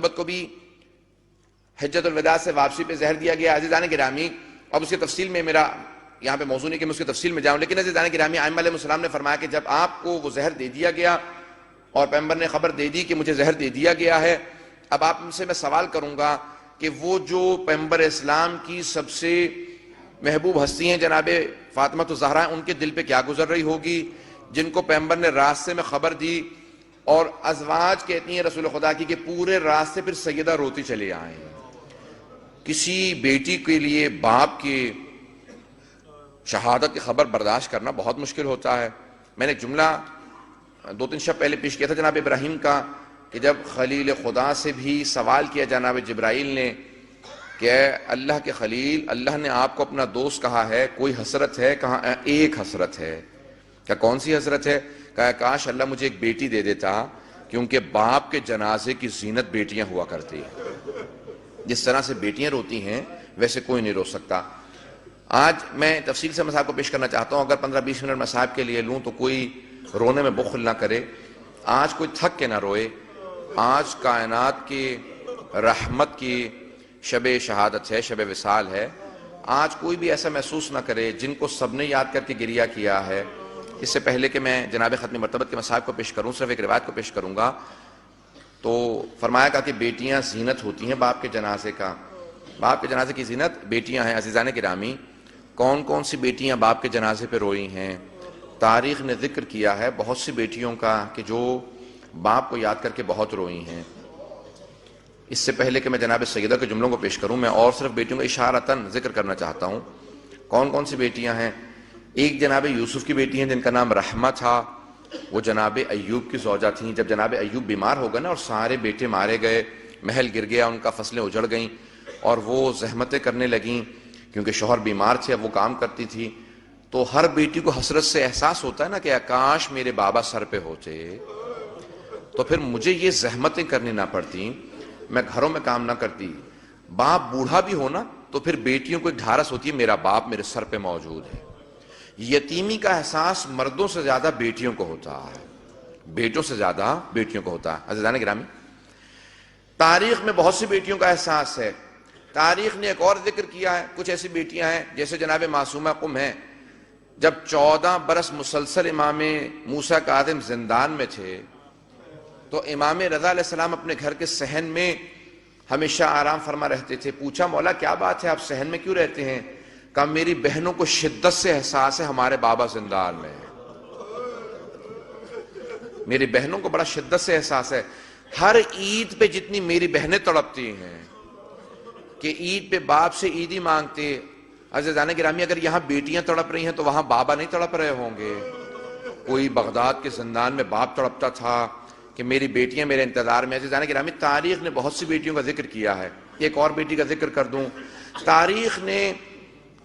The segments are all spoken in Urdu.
مرتبت کو بھی حجت الوداع سے واپسی پہ زہر دیا گیا. عزیزان گرامی، اب اس کی تفصیل میں میرا یہاں پہ موضوع نہیں کہ میں اس کی تفصیل میں جاؤں، لیکن عزیزان گرامی، ائمہ علیہ السلام نے فرمایا کہ جب آپ کو وہ زہر دے دیا گیا اور پیغمبر نے خبر دے دی کہ مجھے زہر دے دیا گیا ہے، اب آپ سے میں سوال کروں گا کہ وہ جو پیغمبر اسلام کی سب سے محبوب ہستی ہیں جناب فاطمہ الزہرا، ان کے دل پہ کیا گزر رہی ہوگی جن کو پیغمبر نے راستے میں خبر دی، اور ازواج کہتی ہیں رسول خدا کی کہ پورے راستے پھر سیدہ روتی چلے آئیں. کسی بیٹی کے لیے باپ کی شہادت کی خبر برداشت کرنا بہت مشکل ہوتا ہے. میں نے جملہ 2-3 شب پہلے پیش کیا تھا جناب ابراہیم کا، کہ جب خلیل خدا سے بھی سوال کیا جناب جبرائیل نے کہ اے اللہ کے خلیل، اللہ نے آپ کو اپنا دوست کہا ہے، کوئی حسرت ہے؟ کہا ایک حسرت ہے. کیا کون سی حسرت ہے؟ کہا کاش اللہ مجھے ایک بیٹی دے دیتا، کیونکہ باپ کے جنازے کی زینت بیٹیاں ہوا کرتی ہیں. جس طرح سے بیٹیاں روتی ہیں ویسے کوئی نہیں رو سکتا. آج میں تفصیل سے مسائل کو پیش کرنا چاہتا ہوں. اگر 15-20 منٹ مسائل کے لیے لوں تو کوئی رونے میں بخل نہ کرے. آج کوئی تھک کے نہ روئے. آج کائنات کی رحمت کی شب شہادت ہے، شب وصال ہے. آج کوئی بھی ایسا محسوس نہ کرے جن کو سب نے یاد کر کے گریہ کیا ہے. اس سے پہلے کہ میں جناب ختم مرتبت کے مصائب کو پیش کروں، صرف ایک روایت کو پیش کروں گا. تو فرمایا کہ بیٹیاں زینت ہوتی ہیں باپ کے جنازے کا. باپ کے جنازے کی زینت بیٹیاں ہیں. عزیزان گرامی، کون کون سی بیٹیاں باپ کے جنازے پہ روئی ہیں؟ تاریخ نے ذکر کیا ہے بہت سی بیٹیوں کا کہ جو باپ کو یاد کر کے بہت روئی ہیں. اس سے پہلے کہ میں جناب سیدہ کے جملوں کو پیش کروں، میں اور صرف بیٹیوں کا اشارتاً ذکر کرنا چاہتا ہوں. کون کون سی بیٹیاں ہیں؟ ایک جناب یوسف کی بیٹی ہیں جن کا نام رحمہ تھا. وہ جناب ایوب کی زوجہ تھیں. جب جناب ایوب بیمار ہو گئے نا اور سارے بیٹے مارے گئے، محل گر گیا، ان کا فصلیں اجڑ گئیں اور وہ زحمتیں کرنے لگیں کیونکہ شوہر بیمار تھے، اب وہ کام کرتی تھی. تو ہر بیٹی کو حسرت سے احساس ہوتا ہے نا کہ کاش میرے بابا سر پہ ہوتے تو پھر مجھے یہ زحمتیں کرنی نہ پڑتی، میں گھروں میں کام نہ کرتی. باپ بوڑھا بھی ہونا تو پھر بیٹیوں کو ایک ڈھارس ہوتی ہے، میرا باپ میرے سر پہ موجود ہے. یتیمی کا احساس مردوں سے زیادہ بیٹیوں کو ہوتا ہے، بیٹوں سے زیادہ بیٹیوں کو ہوتا ہے. عزیزان گرامی، تاریخ میں بہت سی بیٹیوں کا احساس ہے. تاریخ نے ایک اور ذکر کیا ہے. کچھ ایسی بیٹیاں ہیں جیسے جناب معصومہ قم ہیں. جب 14 برس مسلسل امام موسیٰ کاظم زندان میں تھے تو امام رضا علیہ السلام اپنے گھر کے صحن میں ہمیشہ آرام فرما رہتے تھے. پوچھا مولا کیا بات ہے، آپ صحن میں کیوں رہتے ہیں؟ کہا میری بہنوں کو شدت سے احساس ہے ہمارے بابا زندان میں ہے. میری بہنوں کو بڑا شدت سے احساس ہے. ہر عید پہ جتنی میری بہنیں تڑپتی ہیں کہ عید پہ باپ سے عیدی مانگتے. عزیزان گرامی، اگر یہاں بیٹیاں تڑپ رہی ہیں تو وہاں بابا نہیں تڑپ رہے ہوں گے؟ کوئی بغداد کے زندان میں باپ تڑپتا تھا کہ میری بیٹیاں میرے انتظار میں. عزیزان گرامی، تاریخ نے بہت سی بیٹیوں کا ذکر کیا ہے. ایک اور بیٹی کا ذکر کر دوں. تاریخ نے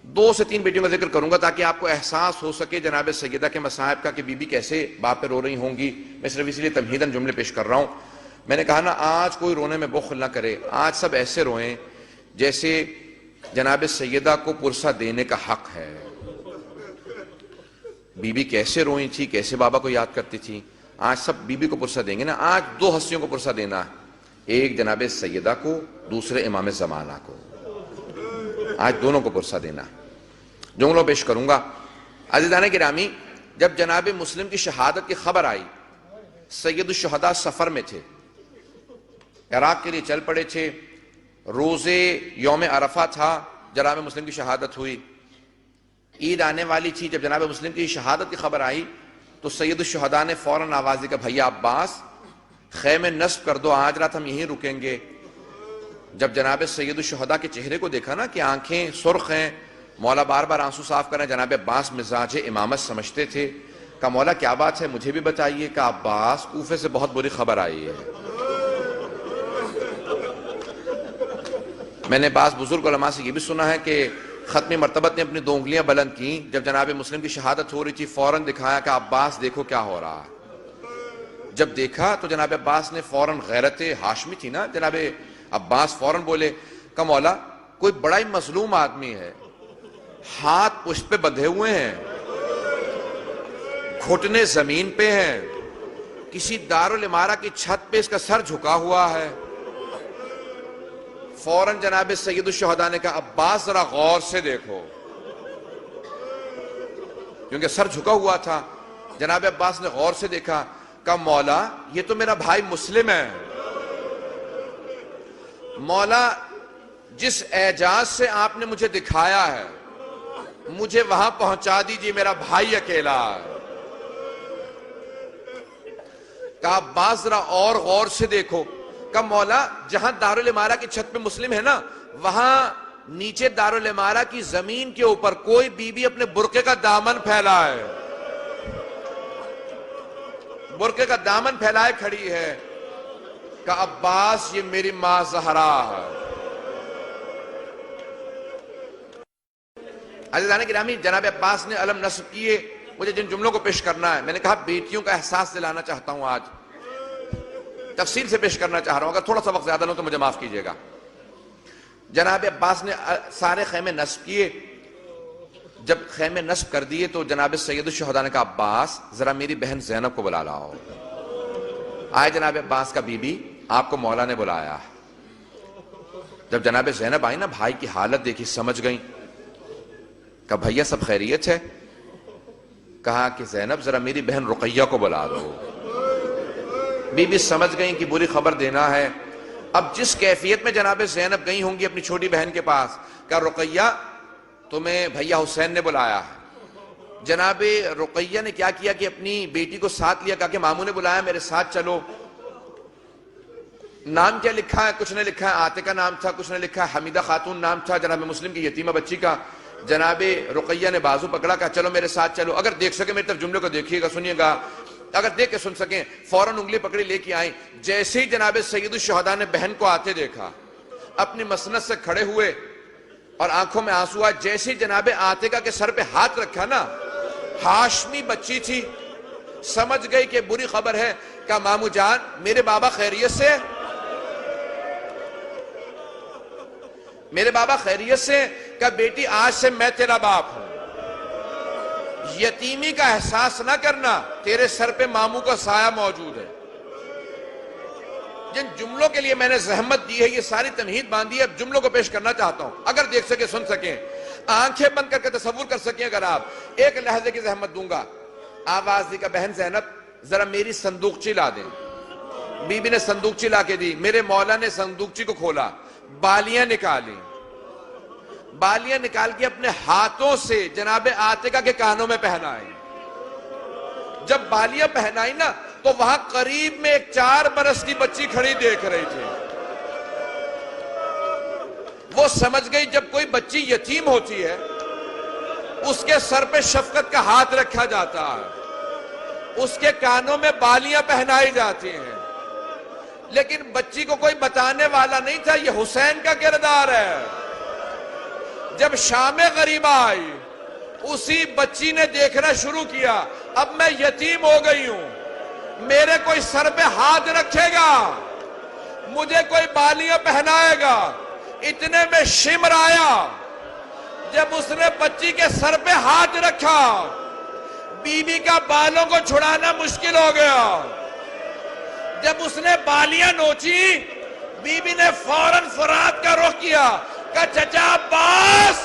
2 سے 3 بیٹیوں کا ذکر کروں گا تاکہ آپ کو احساس ہو سکے جناب سیدہ کے مصائب کا کہ بی بی کیسے باپ پہ رو رہی ہوں گی. میں صرف اس لیے تمہیداً جملے پیش کر رہا ہوں. میں نے کہا نا آج کوئی رونے میں بخل نہ کرے. آج سب ایسے روئیں جیسے جناب سیدہ کو پرسہ دینے کا حق ہے. بی بی کیسے روئی تھی، کیسے بابا کو یاد کرتی تھی. آج سب بی بی کو پرسہ دیں گے نا. آج 2 ہستیوں کو پرسہ دینا ہے، ایک جناب سیدہ کو، دوسرے امام زمانہ کو. آج دونوں کو پرسہ دینا. جملوں پیش کروں گا. عزیزان گرامی، جب جناب مسلم کی شہادت کی خبر آئی، سید الشہداء سفر میں تھے، عراق کے لیے چل پڑے تھے. روزے یوم عرفہ تھا، جناب مسلم کی شہادت ہوئی. عید آنے والی تھی. جب جناب مسلم کی شہادت کی خبر آئی تو سید الشہداء نے فوراً آواز دی کہ بھیا عباس خیمے نصب کر دو، آج رات ہم یہیں رکیں گے. جب جناب سید الشہداء کے چہرے کو دیکھا نا کہ آنکھیں سرخ ہیں، مولا بار بار آنسو صاف کریں. جناب عباس مزاج امامت سمجھتے تھے. کہا مولا کیا بات ہے، مجھے بھی بتائیے. کہ عباس کوفے سے بہت بری خبر آئی ہے. میں نے بعض بزرگ علماء سے یہ بھی سنا ہے کہ ختم مرتبت نے اپنی 2 انگلیاں بلند کیں. جب جناب مسلم کی شہادت ہو رہی تھی فوراً دکھایا کہ عباس دیکھو کیا ہو رہا ہے. جب دیکھا تو جناب عباس نے فوراً، غیرت ہاشمی تھی نا، جناب عباس فوراً بولے کہ مولا کوئی بڑا ہی مظلوم آدمی ہے، ہاتھ پشت پہ بندھے ہوئے ہیں، گھٹنے زمین پہ ہیں، کسی دارالعمارہ کی چھت پہ اس کا سر جھکا ہوا ہے. فوراً جناب سید الشہداء نے کہا عباس ذرا غور سے دیکھو، کیونکہ سر جھکا ہوا تھا۔ جناب عباس نے غور سے دیکھا، کہا مولا یہ تو میرا بھائی مسلم ہے، مولا جس اعجاز سے آپ نے مجھے دکھایا ہے مجھے وہاں پہنچا دیجیے، میرا بھائی اکیلا ہے۔ کہا عباس ذرا اور غور سے دیکھو، کہا مولا جہاں دارالامارہ کی چھت پہ مسلم ہے نا، وہاں نیچے دارالامارہ کی زمین کے اوپر کوئی بی بی اپنے برقعے کا دامن پھیلا ہے، برقعے کا دامن پھیلائے کھڑی ہے۔ کہا عباس یہ میری ماں زہرا ہے۔ عزیزان گرامی، جناب عباس نے علم نصب کیے۔ مجھے جن جملوں کو پیش کرنا ہے، میں نے کہا بیٹیوں کا احساس دلانا چاہتا ہوں، آج تفصیل سے پیش کرنا چاہ رہا ہوں، اگر تھوڑا سا وقت زیادہ لوں تو مجھے معاف کیجیے گا۔ جناب عباس نے سارے خیمے نصب کیے۔ جب خیمے نصب کر دیے تو جناب سید الشہداء نے کہا عباس ذرا میری بہن زینب کو بلا لاؤ۔ آئے جناب عباس کا بی بی، آپ کو مولا نے بلایا۔ جب جناب زینب آئی نا، بھائی کی حالت دیکھی، سمجھ گئیں۔ کہا بھیا سب خیریت ہے؟ کہا کہ زینب ذرا میری بہن رقیہ کو بلا دو۔ بی بی سمجھ گئیں کہ بری خبر دینا ہے۔ اب جس کیفیت میں جناب زینب گئی ہوں گی اپنی چھوٹی بہن کے پاس، کہا رقیہ تمہیں بھیا حسین نے بلایا ہے۔ جناب رقیہ نے کیا کیا کہ اپنی بیٹی کو ساتھ لیا، کہا کہ ماموں نے بلایا میرے ساتھ چلو۔ نام کیا لکھا ہے؟ کچھ نے لکھا ہے عاتقہ نام تھا، کچھ نے لکھا ہے حمیدہ خاتون نام تھا، جناب مسلم کی یتیمہ بچی کا۔ جناب رقیہ نے بازو پکڑا، کہا چلو میرے ساتھ چلو، اگر دیکھ سکے میری طرف جملے کو دیکھیے گا، سنیے گا، اگر دیکھ کے سن سکیں۔ فوراً انگلی پکڑی لے کے آئیں۔ جیسے ہی جناب سید الشہداء نے بہن کو آتے دیکھا، اپنی مسند سے کھڑے ہوئے اور آنکھوں میں آنسو آئے۔ جیسے ہی جناب عاتقہ کے سر پہ ہاتھ رکھا نا، ہاشمی بچی تھی، سمجھ گئی کہ بری خبر ہے۔ کہا مامو جان میرے بابا خیریت سے؟ میرے بابا خیریت سے؟ کہا بیٹی آج سے میں تیرا باپ ہوں، یتیمی کا احساس نہ کرنا، تیرے سر پہ ماموں کا سایہ موجود ہے۔ جن جملوں کے لیے میں نے زحمت دی ہے، یہ ساری تمہید باندھی ہے، اب جملوں کو پیش کرنا چاہتا ہوں، اگر دیکھ سکے سن سکیں، آنکھیں بند کر کے تصور کر سکیں، اگر آپ ایک لحظے کی زحمت دوں گا۔ آواز دی کہ بہن زینب ذرا میری صندوقچی لا دیں۔ بی بی نے صندوقچی لا کے دی۔ میرے مولا نے صندوقچی کو کھولا، بالیاں نکالی، بالیاں نکال کے اپنے ہاتھوں سے جناب عاتقہ کے کانوں میں پہنائی۔ جب بالیاں پہنائی نا تو وہاں قریب میں ایک 4 برس کی بچی کھڑی دیکھ رہی تھی۔ وہ سمجھ گئی جب کوئی بچی یتیم ہوتی ہے اس کے سر پہ شفقت کا ہاتھ رکھا جاتا ہے، اس کے کانوں میں بالیاں پہنائی جاتی ہیں، لیکن بچی کو کوئی بتانے والا نہیں تھا یہ حسین کا کردار ہے۔ جب شام غریبہ آئی اسی بچی نے دیکھنا شروع کیا، اب میں یتیم ہو گئی ہوں، میرے کوئی سر پہ ہاتھ رکھے گا، مجھے کوئی بالیاں پہنائے گا۔ اتنے میں شمر آیا، جب اس نے بچی کے سر پہ ہاتھ رکھا بی بی کا بالوں کو چھڑانا مشکل ہو گیا۔ جب اس نے بالیاں نوچی بی بی نے فوراً فرات کا رخ کیا، کہا چچا عباس،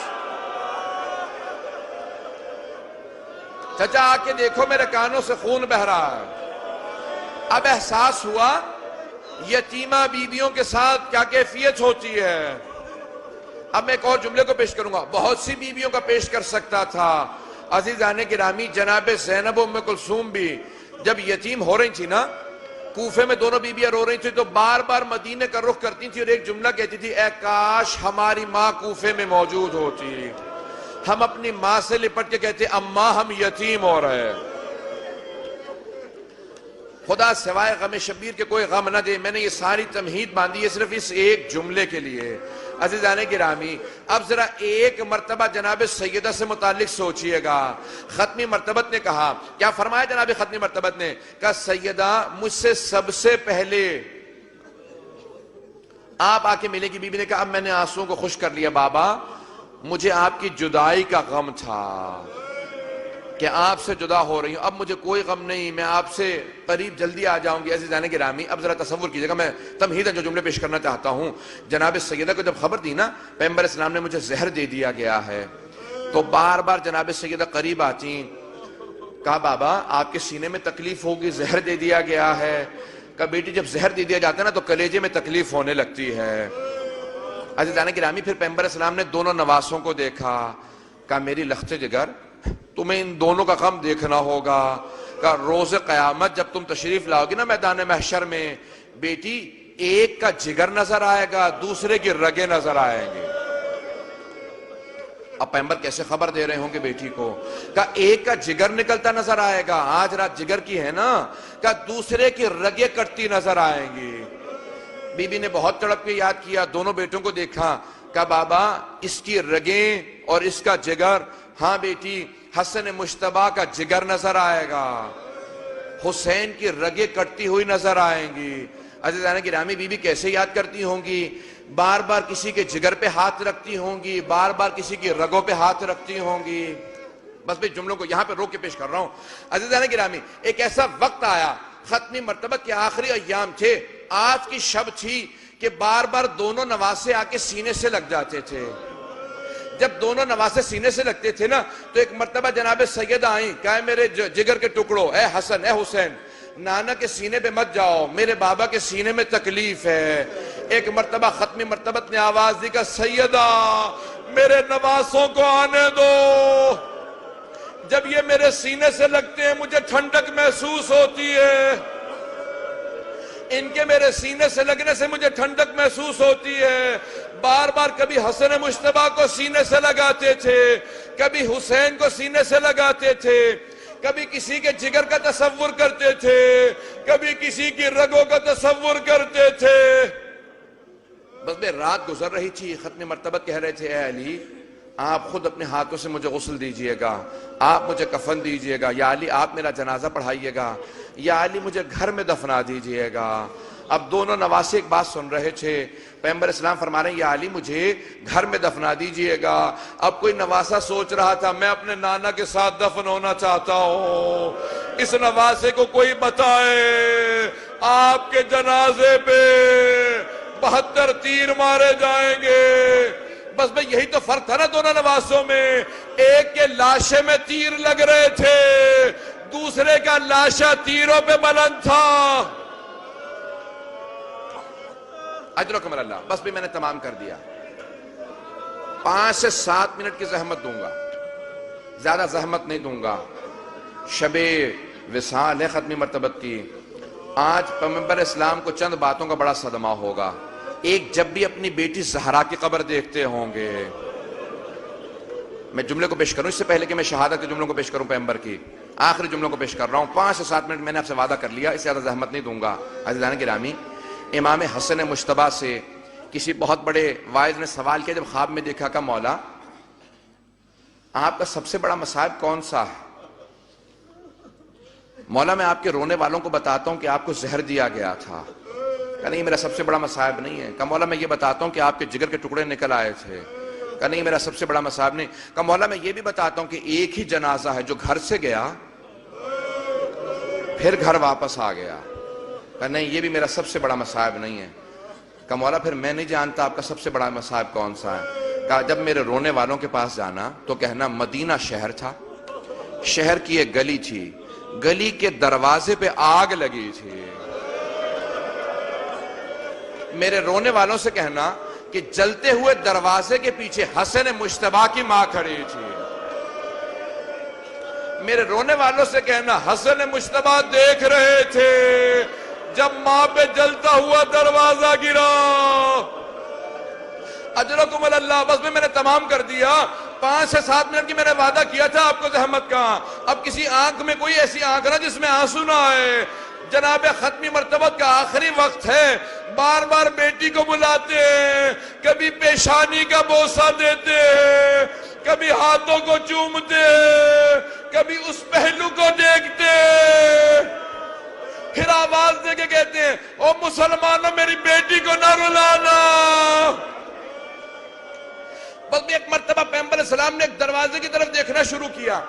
چچا آ کے دیکھو میرے کانوں سے خون بہ رہا ہے۔ اب احساس ہوا یتیمہ بیویوں کے ساتھ کیا کیفیت ہوتی ہے۔ اب میں ایک اور جملے کو پیش کروں گا، بہت سی بیویوں کا پیش کر سکتا تھا۔ عزیزان گرامی، جناب زینب و ام کلثوم بھی جب یتیم ہو رہی تھی نا، کوفے میں دونوں بیویاں رو رہی تھی تو بار بار مدینے کا رخ کرتی تھی اور ایک جملہ کہتی تھی، اے کاش ہماری ماں کوفے میں موجود ہوتی، ہم اپنی ماں سے لپٹ کے کہتے اماں ہم یتیم ہو رہے ہیں۔ خدا سوائے غم شبیر کے کوئی غم نہ دے۔ میں نے یہ ساری تمہید باندھی ہے صرف اس ایک جملے کے لیے۔ عزیزان گرامی، اب ذرا ایک مرتبہ جناب سیدہ سے متعلق سوچئے گا۔ ختمی مرتبت نے کہا، کیا فرمایا جناب ختمی مرتبت نے؟ کہا سیدہ مجھ سے سب سے پہلے آپ آ کے ملے گی۔ بی بی نے کہا اب میں نے آنسوؤں کو خشک کر لیا بابا، مجھے آپ کی جدائی کا غم تھا۔ کہ آپ سے جدا ہو رہی ہوں، اب مجھے کوئی غم نہیں، میں آپ سے قریب جلدی آ جاؤں گی۔ عزیزان گرامی، اب ذرا تصور کیجئے گا، میں تمہیداً جو جملے پیش کرنا چاہتا ہوں، جناب سیدہ کو جب خبر دی نا پیغمبر اسلام نے مجھے زہر دے دیا گیا ہے، تو بار بار جناب سیدہ قریب آتی، کہا بابا آپ کے سینے میں تکلیف ہوگی، زہر دے دیا گیا ہے۔ کہا بیٹی جب زہر دے دیا جاتا ہے نا تو کلیجے میں تکلیف ہونے لگتی ہے۔ عزیزان گرامی، پھر پیغمبر اسلام نے دونوں نواسوں کو دیکھا، کہا میری لخت جگر تمہیں ان دونوں کا غم دیکھنا ہوگا، کہ روز قیامت جب تم تشریف لاؤ گی نا میدان محشر میں، بیٹی ایک کا جگر نظر آئے گا، دوسرے کی رگیں نظر آئیں گے۔ اب پیغمبر کیسے خبر دے رہے ہوں گے بیٹی کو، کہ ایک کا جگر نکلتا نظر آئے گا، آج رات جگر کی ہے نا، کہ دوسرے کی رگیں کٹتی نظر آئیں گی۔ بی بی نے بہت تڑپ کے یاد کیا، دونوں بیٹوں کو دیکھا، کہ بابا اس کی رگیں اور اس کا جگر، ہاں بیٹی حسن مجتبیٰ کا جگر نظر آئے گا، حسین کی رگیں کٹتی ہوئی نظر آئیں گی۔ عزیزان گرامی، بی بی کیسے یاد کرتی ہوں گی، بار بار کسی کے جگر پہ ہاتھ رکھتی ہوں گی، بار بار کسی کی رگوں پہ ہاتھ رکھتی ہوں گی۔ بس میں جملوں کو یہاں پہ روک کے پیش کر رہا ہوں۔ عزیزان گرامی، ایک ایسا وقت آیا، ختمی مرتبہ کے آخری ایام تھے، آج کی شب تھی، کہ بار بار دونوں نواسے آ کے سینے سے لگ جاتے تھے۔ جب دونوں نواسے سینے سے لگتے تھے نا تو ایک مرتبہ جناب سیدہ آئیں، کہا میرے جگر کے ٹکڑوں، اے حسن اے حسین، نانا کے سینے پہ مت جاؤ، میرے بابا کے سینے میں تکلیف ہے۔ ایک مرتبہ ختمی مرتبت نے آواز دی کہ سیدہ میرے نواسوں کو آنے دو، جب یہ میرے سینے سے لگتے ہیں مجھے ٹھنڈک محسوس ہوتی ہے، ان کے میرے سینے سے لگنے سے مجھے ٹھنڈک محسوس ہوتی ہے۔ بار بار کبھی حسن مجتبیٰ کو سینے سے لگاتے تھے، کبھی حسین کو سینے سے لگاتے تھے، کبھی کسی کے جگر کا تصور کرتے تھے، کبھی کسی کی رگوں کا تصور کرتے تھے۔ بس میں رات گزر رہی تھی، ختم مرتبت کہہ رہے تھے اے علی آپ خود اپنے ہاتھوں سے مجھے غسل دیجئے گا، آپ مجھے کفن دیجئے گا، یا علی آپ میرا جنازہ پڑھائیے گا، یا علی مجھے گھر میں دفنا دیجئے گا۔ اب دونوں نواسے ایک بات سن رہے تھے، پیغمبر اسلام فرما رہے ہیں یا علی مجھے گھر میں دفنا دیجئے گا۔ اب کوئی نواسا سوچ رہا تھا میں اپنے نانا کے ساتھ دفن ہونا چاہتا ہوں، اس نواسے کو کوئی بتائے آپ کے جنازے پہ 72 تیر مارے جائیں گے۔ بس بھئی یہی تو فرق تھا نا دونوں نواسوں میں، ایک کے لاشے میں تیر لگ رہے تھے، دوسرے کا لاشا تیروں پہ بلند تھا۔ اجرکم اللہ۔ بس بھی میں نے تمام کر دیا، 5 سے 7 منٹ کی زحمت دوں گا، زیادہ زحمت نہیں دوں گا۔ شب وصال ہے ختمی مرتبت کی، آج پیغمبر اسلام کو چند باتوں کا بڑا صدمہ ہوگا۔ ایک، جب بھی اپنی بیٹی زہرا کی قبر دیکھتے ہوں گے، میں جملے کو پیش کروں اس سے پہلے کہ میں شہادت کے جملوں کو پیش کروں پیغمبر کی، آخری جملوں کو پیش کر رہا ہوں، 5 سے 7 منٹ میں نے آپ سے وعدہ کر لیا، اس سے زیادہ زحمت نہیں دوں گا۔ عزیزان گرامی، امام حسن مجتبیٰ سے کسی بہت بڑے واعظ نے سوال کیا جب خواب میں دیکھا کہ مولا آپ کا سب سے بڑا مصائب کون سا ہے؟ مولا میں آپ کے رونے والوں کو بتاتا ہوں کہ آپ کو زہر دیا گیا تھا۔ کہا نہیں میرا سب سے بڑا مصائب نہیں ہے۔ کہا مولا میں یہ بتاتا ہوں کہ آپ کے جگر کے ٹکڑے نکل آئے تھے۔ کہا نہیں میرا سب سے بڑا مصائب نہیں۔ کہا مولا میں یہ بھی بتاتا ہوں کہ ایک ہی جنازہ ہے جو گھر سے گیا پھر گھر واپس آ گیا۔ کہا نہیں یہ بھی میرا سب سے بڑا مصائب نہیں ہے۔ کہا مولا پھر میں نہیں جانتا آپ کا سب سے بڑا مصائب کون سا ہے۔ کہا جب میرے رونے والوں کے پاس جانا تو کہنا مدینہ شہر تھا، شہر کی ایک گلی تھی، گلی کے دروازے پہ آگ لگی تھی۔ میرے رونے والوں سے کہنا کہ جلتے ہوئے دروازے کے پیچھے حسن مجتبیٰ کی ماں کھڑی تھی۔ میرے رونے والوں سے کہنا حسن مجتبیٰ دیکھ رہے تھے جب ماں پہ جلتا ہوا دروازہ گرا۔ اجرکم اللہ۔ بس میں نے تمام کر دیا، 5 سے 7 منٹ کی میں نے وعدہ کیا تھا آپ کو زحمت کا۔ اب کسی آنکھ میں کوئی ایسی آنکھ نہ جس میں آنسو نہ آئے۔ جناب ختمی مرتبت کا آخری وقت ہے، بار بار بیٹی کو بلاتے ہیں، کبھی پیشانی کا بوسہ دیتے ہیں، کبھی ہاتھوں کو چومتے ہیں، کبھی اس پہلو کو دیکھتے ہیں، پھر آواز دے کے کہتے ہیں او مسلمانوں میری بیٹی کو نہ رلانا۔ بس بھی ایک مرتبہ پیغمبر اسلام نے ایک دروازے کی طرف دیکھنا شروع کیا،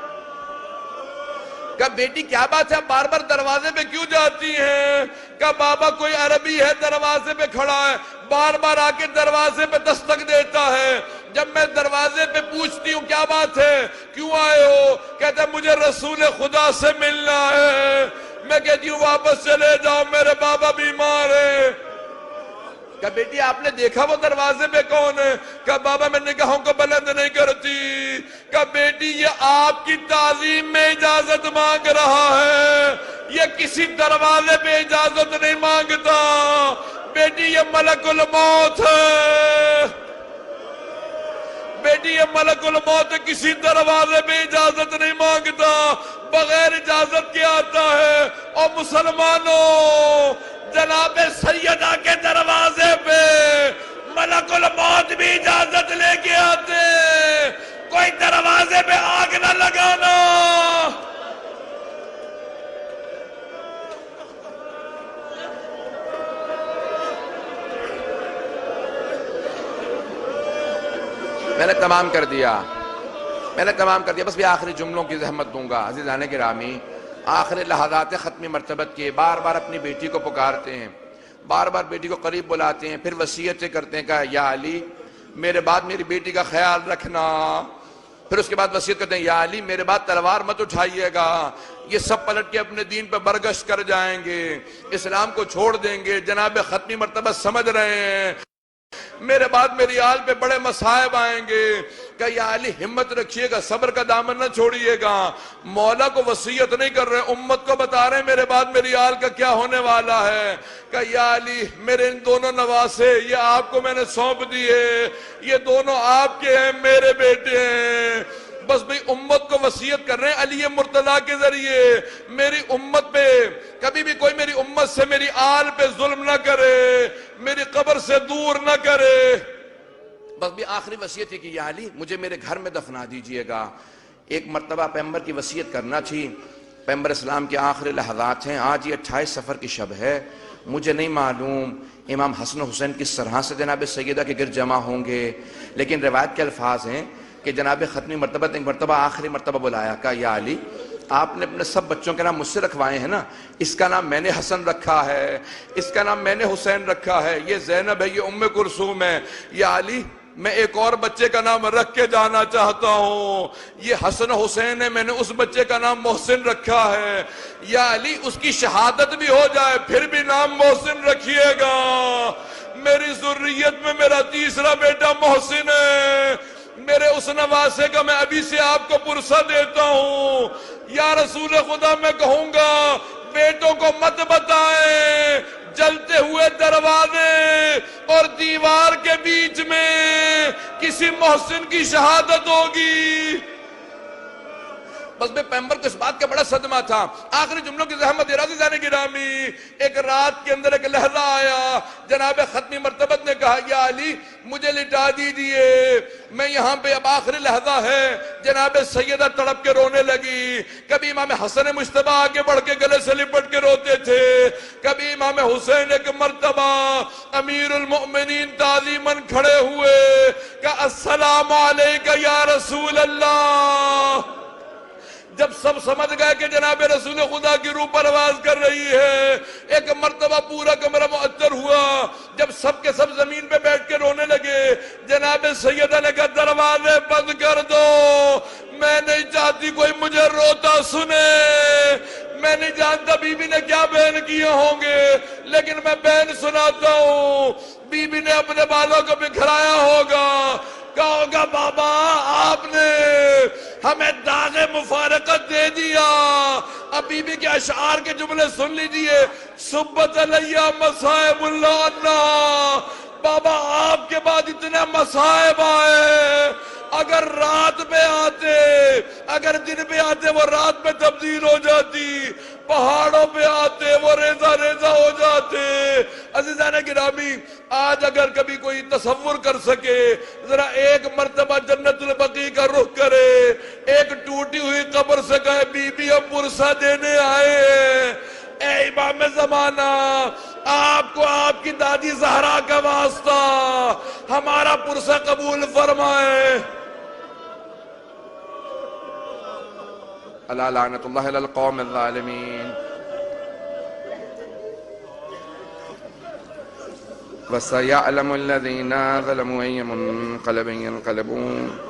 کہا بیٹی کیا بات ہے بار بار دروازے پہ کیوں جاتی ہیں؟ کہا بابا کوئی عربی ہے دروازے پہ کھڑا ہے، بار بار آ کے دروازے پہ دستک دیتا ہے، جب میں دروازے پہ پوچھتی ہوں کیا بات ہے کیوں آئے ہو، کہتا ہے مجھے رسول خدا سے ملنا ہے۔ میں کہتی ہوں واپس چلے جاؤ میرے بابا بیمار ہیں۔ کہا بیٹی آپ نے دیکھا وہ دروازے پہ کون ہے؟ کہا بابا میں نگاہوں کو بلند نہیں کرتی۔ کہا بیٹی یہ آپ کی تعظیم میں اجازت مانگ رہا ہے، یہ کسی دروازے پہ اجازت نہیں مانگتا، بیٹی یہ ملک الموت ہے، بیٹی یہ ملک الموت کسی دروازے پہ اجازت نہیں مانگتا، بغیر اجازت کے آتا ہے۔ اور مسلمانوں جناب سیدہ کے دروازے پہ ملک الموت بھی اجازت لے کے آتے، کوئی دروازے پہ آگ نہ لگانا۔ میں نے تمام کر دیا بس بھی آخری جملوں کی زحمت دوں گا۔ عزیزان گرامی، آخری لحظات ختمی مرتبت کے بار بار اپنی بیٹی کو پکارتے ہیں، بار بار بیٹی کو قریب بلاتے ہیں، پھر وصیتیں کرتے ہیں کہ یا علی میرے بعد میری بیٹی کا خیال رکھنا، پھر اس کے بعد وصیت کرتے ہیں یا علی میرے بعد تلوار مت اٹھائیے گا، یہ سب پلٹ کے اپنے دین پہ برگشت کر جائیں گے، اسلام کو چھوڑ دیں گے، جناب ختمی مرتبت سمجھ رہے ہیں، میرے بعد میری آل پہ بڑے مصائب آئیں گے۔ کہ یا علی ہمت رکھیے گا، صبر کا دامن نہ چھوڑیے گا، مولا کو وصیت نہیں کر رہے، امت کو بتا رہے ہیں میرے بعد میری آل کا کیا ہونے والا ہے۔ کہ یا علی میرے ان دونوں نواسے یہ آپ کو میں نے سونپ دیے، یہ دونوں آپ کے ہیں، میرے بیٹے ہیں، بس بھئی امت کو وصیت کر رہے ہیں علی مرتضیٰ کے ذریعے میری امت پہ کبھی بھی کوئی میری امت سے میری آل پہ ظلم نہ کرے، میری قبر سے دور نہ کرے۔ بس بھی آخری وصیت ہے کہ یا علی مجھے میرے گھر میں دفنا دیجئے گا۔ ایک مرتبہ پیغمبر کی وصیت کرنا تھی، پیغمبر اسلام کے آخری لحظات ہیں، آج یہ 28 صفر کی شب ہے، مجھے نہیں معلوم امام حسن و حسین کس طرح سے جناب سیدہ کے گرد جمع ہوں گے، لیکن روایت کے الفاظ ہیں کہ جناب ختمی مرتبہ ایک مرتبہ آخری مرتبہ بلایا، کہا یا علی آپ نے اپنے سب بچوں کے نام مجھ سے رکھوائے ہیں نا، اس کا نام میں نے حسن رکھا ہے، اس کا نام میں نے حسین رکھا ہے، یہ زینب ہے، یہ ام کلثوم ہے، یا علی میں ایک اور بچے کا نام رکھ کے جانا چاہتا ہوں، یہ حسن حسین ہے، میں نے اس بچے کا نام محسن رکھا ہے، یا علی اس کی شہادت بھی ہو جائے پھر بھی نام محسن رکھیے گا، میری ذریت میں میرا تیسرا بیٹا محسن ہے، میرے اس نواسے کا میں ابھی سے آپ کو پرسہ دیتا ہوں۔ یا رسول خدا میں کہوں گا بیٹوں کو مت بتائیں، جلتے ہوئے دروازے اور دیوار کے بیچ میں کسی محسن کی شہادت ہوگی۔ بس بے پیغمبر کو اس بات کا بڑا صدمہ تھا، آخری جملوں کی زحمت عزیزان گرامی، ایک رات کے اندر ایک لحظہ آیا، جناب ختمی مرتبت نے کہا یا علی مجھے لٹا دیجئے، میں یہاں پہ اب آخری لحظہ ہے، جناب سیدہ تڑپ کے رونے لگی، کبھی امام حسن مجتبی آگے بڑھ کے گلے سے لپٹ کے روتے تھے، کبھی امام حسین ایک مرتبہ امیر المؤمنین تعظیماً کھڑے ہوئے کہ السلام علیکہ یا رسول اللہ۔ جب سب سمجھ گئے کہ جناب رسول خدا کی روح پرواز کر رہی ہے، ایک مرتبہ پورا کمرہ معطر ہوا، جب سب کے سب زمین پہ بیٹھ کے رونے لگے، جناب سیدہ نے کہا دروازے بند کر دو، میں نہیں چاہتی کوئی مجھے روتا سنے، میں نہیں جانتا بی بی نے کیا بیان کیے ہوں گے، لیکن میں بیان سناتا ہوں، بی بی نے اپنے بالوں کو بکھرایا ہوگا، کہا ہوگا بابا آپ نے ہمیں داغ مفارقت دے دیا، اب بی بی کے اشعار کے جملے سن لیجئے، سبت علیہ مصائب اللہ عنہ، بابا آپ کے بعد اتنے مصائب آئے، اگر رات پہ آتے، اگر دن پہ آتے وہ رات پہ تبدیل ہو جاتی، پہاڑوں پہ آتے وہ ریزہ ریزہ ہو جاتے۔ عزیزان گرامی آج اگر کبھی کوئی تصور کر سکے، ذرا ایک مرتبہ جنت البقیع کا رخ کرے، ایک ٹوٹی ہوئی قبر سے کہے بی بی ہم پرسہ دینے آئے ہیں، اے امام زمانہ آپ کو آپ کی دادی زہرا کا واسطہ ہمارا پرسہ قبول فرمائے۔ ألا لعنة الله على القوم الظالمين. وسيعلم الذين ظلموا أي منقلب ينقلبون.